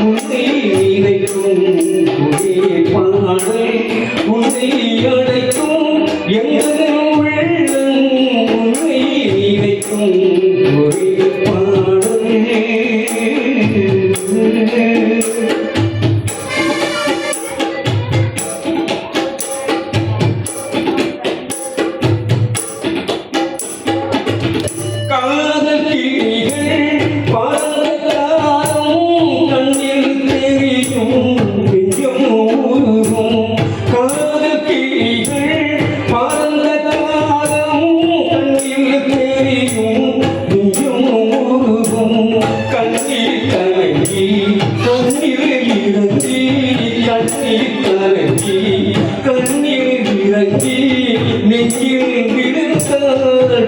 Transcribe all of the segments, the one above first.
உன்னை நினைக்கும் ஒரே பாடல் உன்னை அழைக்கும் எங்கள் உள்ளம் உன்னை நினைக்கும் ஒரே பாடல் காதல் கிளிகள் பறந்தாலும் கண்ணில் தெரியும் நெஞ்சம் உருகும் காதல் கிளிகள் பறந்தாலும் கண்ணில் தெரியும் நெஞ்சம் உருகும் கண்ணீர் கலங்கி கண்ணீர் இறங்கி கண்ணீர் கலங்கி கண்ணீர் இறங்கி நெஞ்சில் விழுந்தால்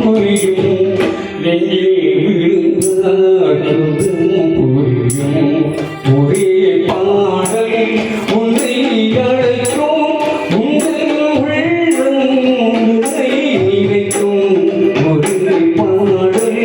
புரியும் நெஞ்சில் விழுந்தால் புரியும் ஒரே பாடல் உன்னை அழைக்கும் உங்கள் உள்ளம் உன்னை நினைக்கும் ஒரே பாடல்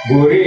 Guri